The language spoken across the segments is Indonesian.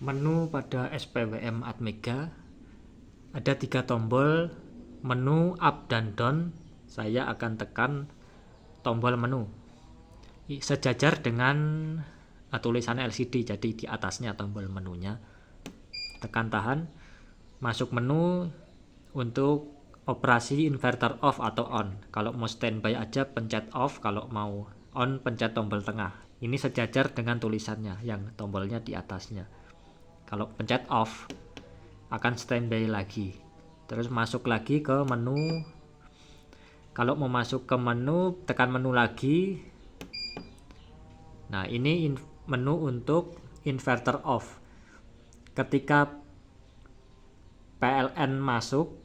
Menu pada SPWM Atmega ada 3 tombol menu up dan down. Saya akan tekan tombol menu sejajar dengan tulisan LCD, jadi di atasnya tombol menunya. Tekan tahan, masuk menu untuk operasi inverter off atau on. Kalau mau standby aja pencet off, kalau mau on pencet tombol tengah. Ini sejajar dengan tulisannya yang tombolnya di atasnya. Kalau pencet off akan standby lagi, terus masuk lagi ke menu. Kalau mau masuk ke menu, tekan menu lagi. Nah, ini menu untuk inverter off. Ketika PLN masuk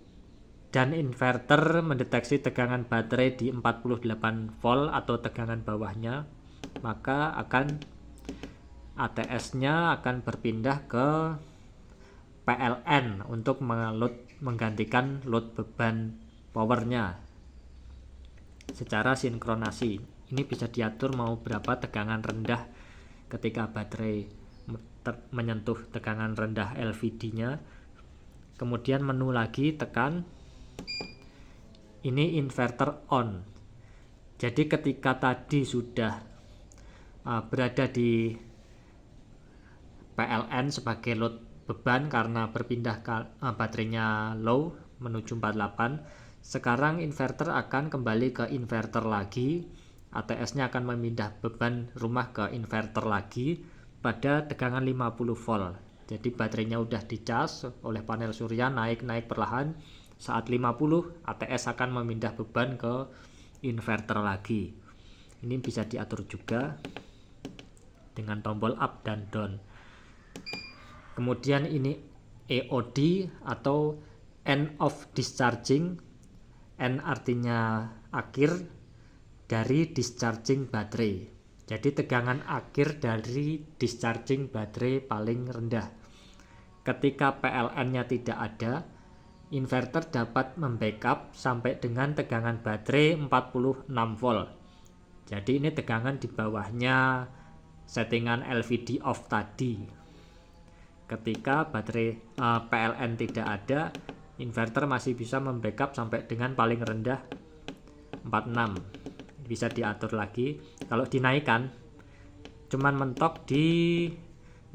dan inverter mendeteksi tegangan baterai di 48 volt atau tegangan bawahnya, maka ATS-nya akan berpindah ke PLN untuk menggantikan load beban powernya secara sinkronasi. Ini bisa diatur mau berapa tegangan rendah ketika baterai menyentuh tegangan rendah LVD-nya. Kemudian menu lagi, tekan ini inverter on. Jadi ketika tadi sudah berada di PLN sebagai load beban karena berpindah baterainya low menuju 48, sekarang inverter akan kembali ke inverter lagi. ATS-nya akan memindah beban rumah ke inverter lagi pada tegangan 50 volt. Jadi baterainya udah dicas oleh panel surya, naik perlahan. Saat 50, ATS akan memindah beban ke inverter lagi. Ini bisa diatur juga dengan tombol up dan down. Kemudian ini EOD atau end of discharging. N artinya akhir dari discharging baterai. Jadi tegangan akhir dari discharging baterai paling rendah. Ketika PLN-nya tidak ada, inverter dapat membackup sampai dengan tegangan baterai 46 volt. Jadi ini tegangan di bawahnya settingan LVD off tadi. Ketika baterai PLN tidak ada, inverter masih bisa membackup sampai dengan paling rendah 46. Bisa diatur lagi. Kalau dinaikkan cuman mentok di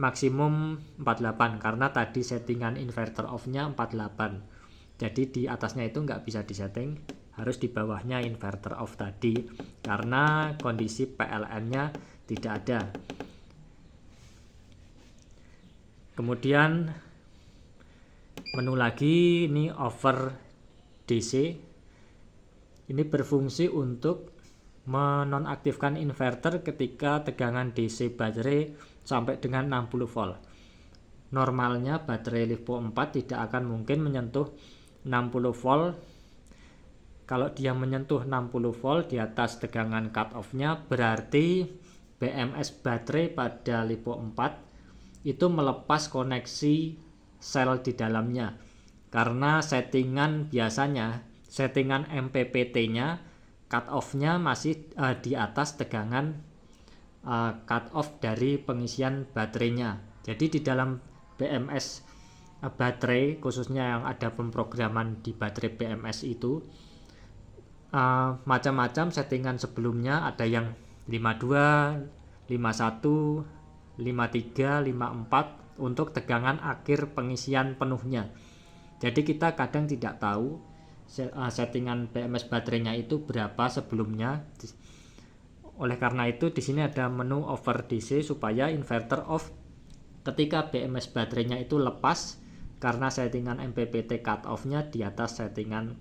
maksimum 48 karena tadi settingan inverter off-nya 48. Jadi di atasnya itu nggak bisa disetting, harus di bawahnya inverter off tadi karena kondisi PLN-nya tidak ada. Kemudian menu lagi, ini over DC. Ini berfungsi untuk menonaktifkan inverter ketika tegangan DC baterai sampai dengan 60 volt. Normalnya baterai LiPo 4 tidak akan mungkin menyentuh 60 volt. Kalau dia menyentuh 60 volt di atas tegangan cut off-nya, berarti BMS baterai pada LiPo 4 itu melepas koneksi sel di dalamnya. Karena settingan biasanya, settingan MPPT-nya cut off-nya masih di atas tegangan cut off dari pengisian baterainya. Jadi di dalam BMS baterai, khususnya yang ada pemrograman di baterai BMS itu, macam-macam settingan sebelumnya, ada yang 52, 51, 53, 54 untuk tegangan akhir pengisian penuhnya. Jadi kita kadang tidak tahu settingan BMS baterainya itu berapa sebelumnya. Oleh karena itu di sini ada menu over DC supaya inverter off ketika BMS baterainya itu lepas karena settingan MPPT cut off-nya di atas settingan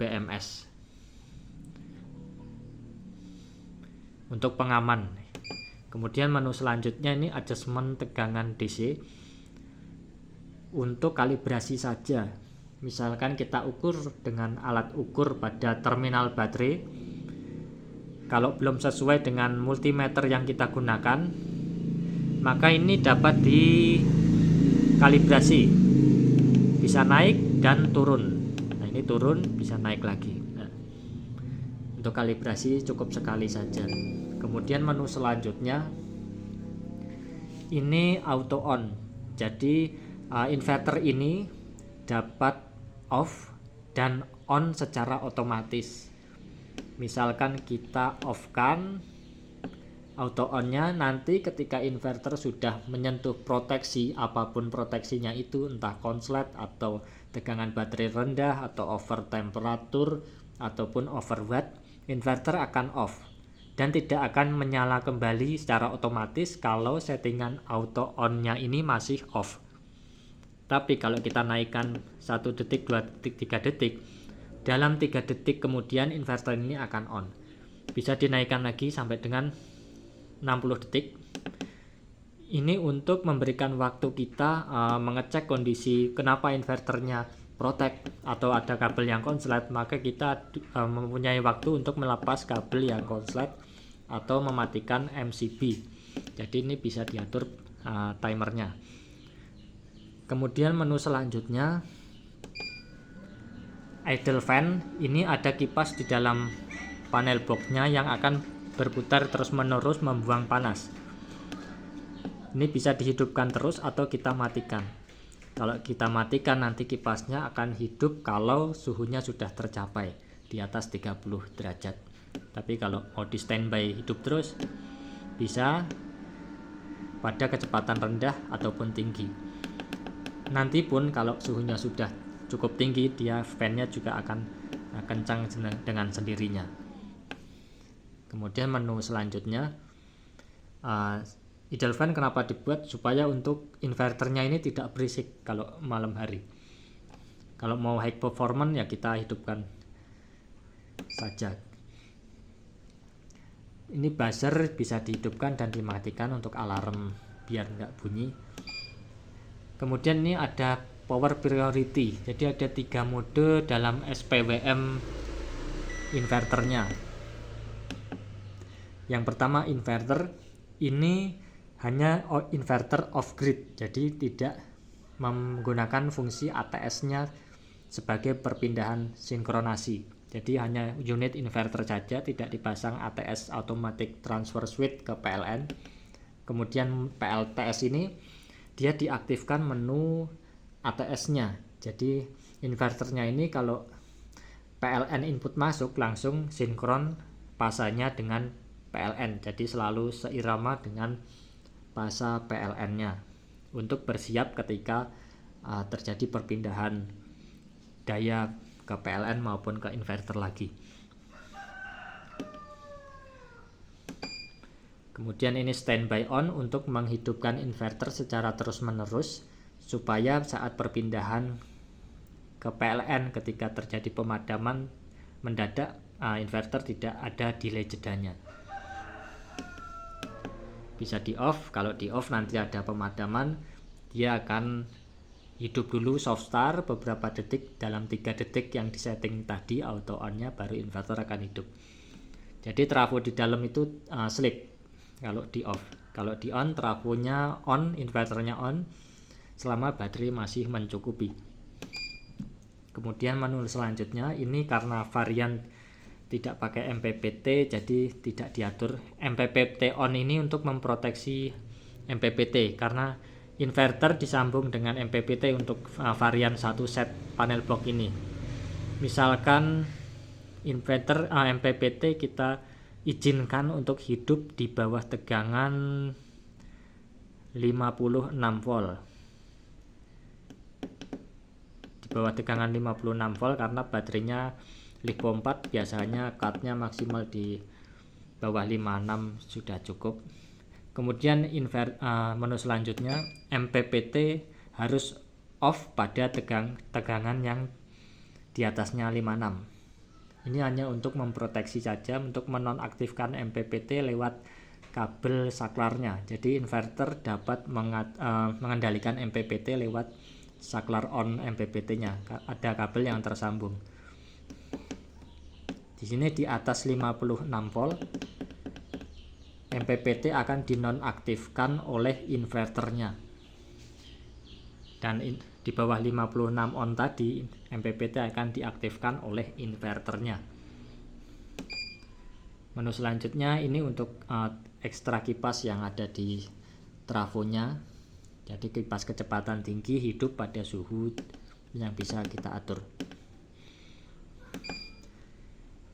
BMS. Untuk pengaman. Kemudian menu selanjutnya ini adjustment tegangan DC untuk kalibrasi saja. Misalkan kita ukur dengan alat ukur pada terminal baterai. Kalau belum sesuai dengan multimeter yang kita gunakan, maka ini dapat dikalibrasi. Bisa naik dan turun. Nah, ini turun, bisa naik lagi. Nah, untuk kalibrasi cukup sekali saja. Kemudian menu selanjutnya ini auto on. Jadi inverter ini dapat off dan on secara otomatis. Misalkan kita off kan auto on-nya, nanti ketika inverter sudah menyentuh proteksi, apapun proteksinya itu, entah konslet atau tegangan baterai rendah atau over temperatur ataupun overwatt, inverter akan off dan tidak akan menyala kembali secara otomatis kalau settingan auto on-nya ini masih off. Tapi kalau kita naikkan 1 detik, 2 detik, 3 detik, dalam 3 detik kemudian inverter ini akan on. Bisa dinaikkan lagi sampai dengan 60 detik. Ini untuk memberikan waktu kita mengecek kondisi kenapa inverternya protect atau ada kabel yang konslet, maka kita mempunyai waktu untuk melepas kabel yang konslet atau mematikan MCB. Jadi ini bisa diatur timernya. Kemudian menu selanjutnya idle fan. Ini ada kipas di dalam panel boxnya yang akan berputar terus-menerus membuang panas. Ini bisa dihidupkan terus atau kita matikan. Kalau kita matikan, nanti kipasnya akan hidup kalau suhunya sudah tercapai di atas 30 derajat. Tapi kalau mau di standby hidup terus, bisa pada kecepatan rendah ataupun tinggi. Nanti pun kalau suhunya sudah cukup tinggi, dia fan-nya juga akan kencang dengan sendirinya. Kemudian menu selanjutnya, idle fan kenapa dibuat? Supaya untuk inverternya ini tidak berisik kalau malam hari. Kalau mau high performance ya kita hidupkan saja. Ini buzzer bisa dihidupkan dan dimatikan untuk alarm biar nggak bunyi. Kemudian ini ada power priority. Jadi ada 3 mode dalam SPWM inverternya. Yang pertama, inverter ini hanya inverter off grid, jadi tidak menggunakan fungsi ATS-nya sebagai perpindahan sinkronasi. Jadi hanya unit inverter saja, tidak dipasang ATS automatic transfer switch ke PLN. Kemudian PLTS ini dia diaktifkan menu ATS-nya. Jadi inverternya ini kalau PLN input masuk langsung sinkron pasanya dengan PLN. Jadi selalu seirama dengan pasa PLN-nya untuk bersiap ketika terjadi perpindahan daya ke PLN maupun ke inverter lagi. Kemudian ini standby on untuk menghidupkan inverter secara terus-menerus supaya saat perpindahan ke PLN ketika terjadi pemadaman mendadak, inverter tidak ada delay jedanya. Bisa di off, kalau di off nanti ada pemadaman, dia akan hidup dulu soft start beberapa detik, dalam 3 detik yang disetting tadi auto on nya baru inverter akan hidup. Jadi trafo di dalam itu sleep kalau di off. Kalau di on, trafonya on, inverternya on selama baterai masih mencukupi. Kemudian menu selanjutnya ini karena varian tidak pakai MPPT jadi tidak diatur. MPPT on ini untuk memproteksi MPPT karena inverter disambung dengan MPPT untuk varian 1 set panel box ini. Misalkan inverter MPPT kita izinkan untuk hidup di bawah tegangan 56 volt. Di bawah tegangan 56 volt karena baterainya Lipo 4 biasanya cut-nya maksimal di bawah 56 sudah cukup. Kemudian menu selanjutnya MPPT harus off pada tegangan yang di atasnya 56. Ini hanya untuk memproteksi saja, untuk menonaktifkan MPPT lewat kabel saklarnya. Jadi inverter dapat mengendalikan MPPT lewat saklar on MPPT-nya. Ada kabel yang tersambung. Di sini di atas 56 volt MPPT akan dinonaktifkan oleh inverternya. Dan di bawah 56 on tadi MPPT akan diaktifkan oleh inverternya. Menu selanjutnya ini untuk ekstra kipas yang ada di trafonya. Jadi kipas kecepatan tinggi hidup pada suhu yang bisa kita atur.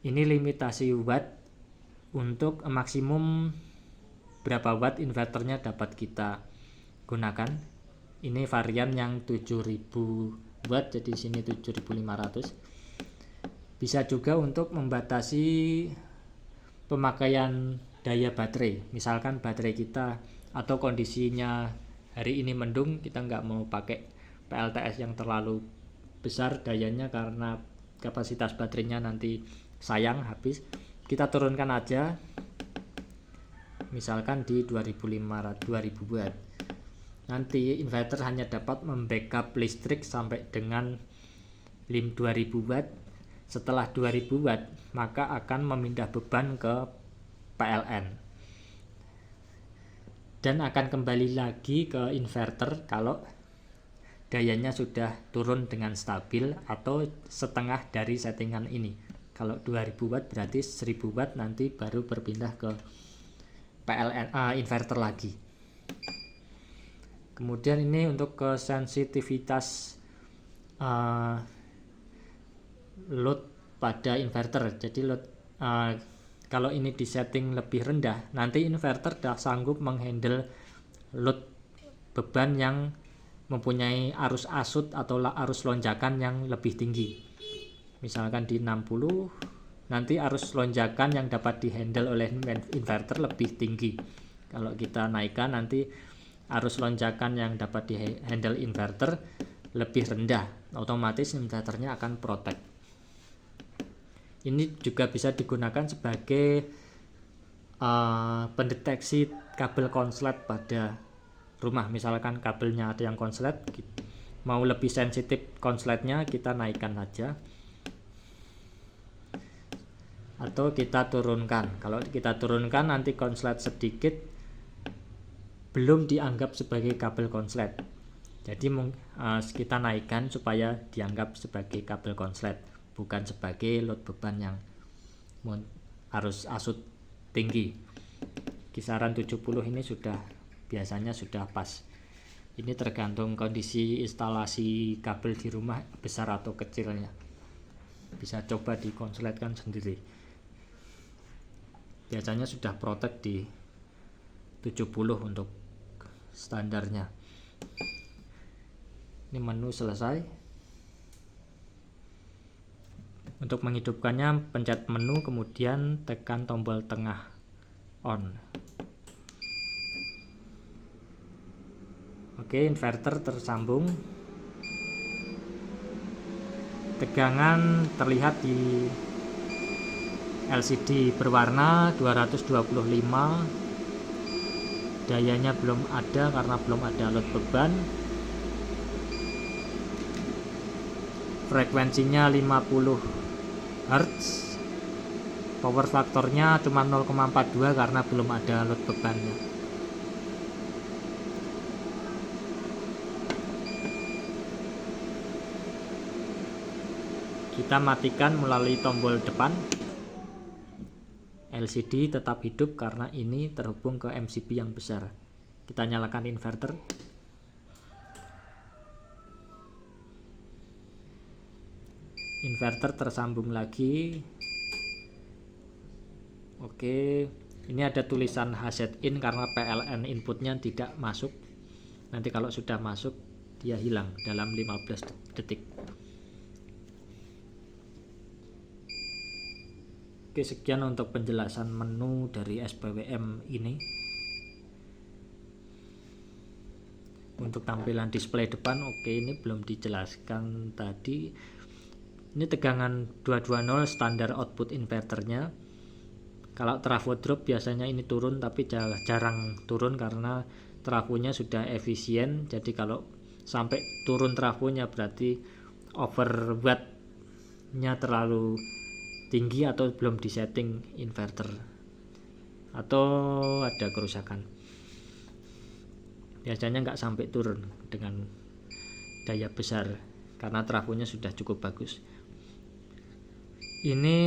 Ini limitasi watt, untuk maksimum berapa watt inverternya dapat kita gunakan. Ini varian yang 7000 watt, jadi sini 7500. Bisa juga untuk membatasi pemakaian daya baterai. Misalkan baterai kita atau kondisinya hari ini mendung, kita nggak mau pakai PLTS yang terlalu besar dayanya karena kapasitas baterainya nanti sayang habis, kita turunkan aja misalkan di 2000 watt. Nanti inverter hanya dapat membackup listrik sampai dengan 2000 watt. Setelah 2000 watt maka akan memindah beban ke PLN dan akan kembali lagi ke inverter kalau dayanya sudah turun dengan stabil atau setengah dari settingan ini. Kalau 2000 watt berarti 1000 watt nanti baru berpindah ke PLN inverter lagi. Kemudian ini untuk ke sensitivitas load pada inverter. Jadi load kalau ini disetting lebih rendah, nanti inverter tidak sanggup menghandle load beban yang mempunyai arus asut atau arus lonjakan yang lebih tinggi. Misalkan di 60, nanti arus lonjakan yang dapat dihandle oleh inverter lebih tinggi. Kalau kita naikkan, nanti arus lonjakan yang dapat dihandle inverter lebih rendah, otomatis inverternya akan protect. Ini juga bisa digunakan sebagai pendeteksi kabel konslet pada rumah. Misalkan kabelnya ada yang konslet, mau lebih sensitif konsletnya, kita naikkan saja atau kita turunkan. Kalau kita turunkan nanti konslet sedikit belum dianggap sebagai kabel konslet. Jadi kita naikkan supaya dianggap sebagai kabel konslet, bukan sebagai load beban yang harus asut tinggi. Kisaran 70 ini biasanya sudah pas. Ini tergantung kondisi instalasi kabel di rumah besar atau kecilnya. Bisa coba dikonsletkan sendiri. Biasanya sudah protect di 70 untuk standarnya. Ini menu selesai. Untuk menghidupkannya pencet menu kemudian tekan tombol tengah on. Oke, inverter tersambung. Tegangan terlihat di LCD berwarna 225. Dayanya belum ada karena belum ada load beban. Frekuensinya 50 Hz. Power faktornya cuma 0,42 karena belum ada load bebannya. Kita matikan melalui tombol depan. LCD tetap hidup karena ini terhubung ke MCB yang besar. Kita nyalakan inverter. Inverter tersambung lagi. Oke, ini ada tulisan HZ in karena PLN inputnya tidak masuk. Nanti kalau sudah masuk dia hilang dalam 15 detik. Oke, sekian untuk penjelasan menu dari SPWM ini. Untuk tampilan display depan, oke, ini belum dijelaskan tadi. Ini tegangan 220 standar output inverternya. Kalau trafo drop biasanya ini turun, tapi jarang turun karena trafonya sudah efisien. Jadi kalau sampai turun trafonya berarti overwattnya terlalu tinggi atau belum disetting inverter atau ada kerusakan. Biasanya nggak sampai turun dengan daya besar karena trafonya sudah cukup bagus. Ini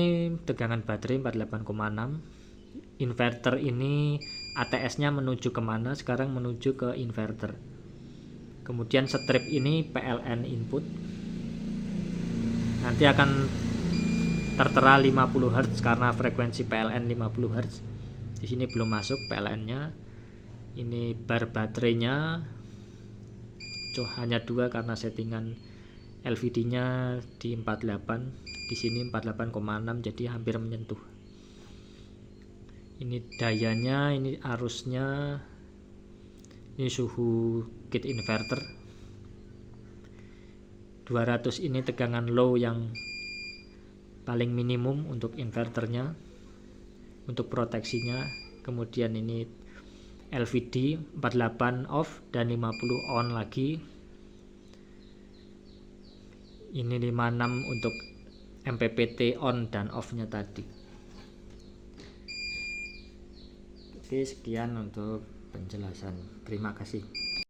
tegangan baterai 48,6. Inverter ini ATS-nya menuju kemana, sekarang menuju ke inverter. Kemudian strip ini PLN input, nanti akan tertera 50 Hz karena frekuensi PLN 50 Hz. Di sini belum masuk PLN-nya. Ini bar baterainya hanya 2 karena settingan LVD-nya di 48, di sini 48,6, jadi hampir menyentuh. Ini dayanya, ini arusnya, ini suhu kit inverter 200. Ini tegangan low yang paling minimum untuk inverternya, untuk proteksinya. Kemudian ini LVD 48 off dan 50 on lagi. Ini 56 untuk MPPT on dan off nya tadi. Oke, sekian untuk penjelasan. Terima kasih.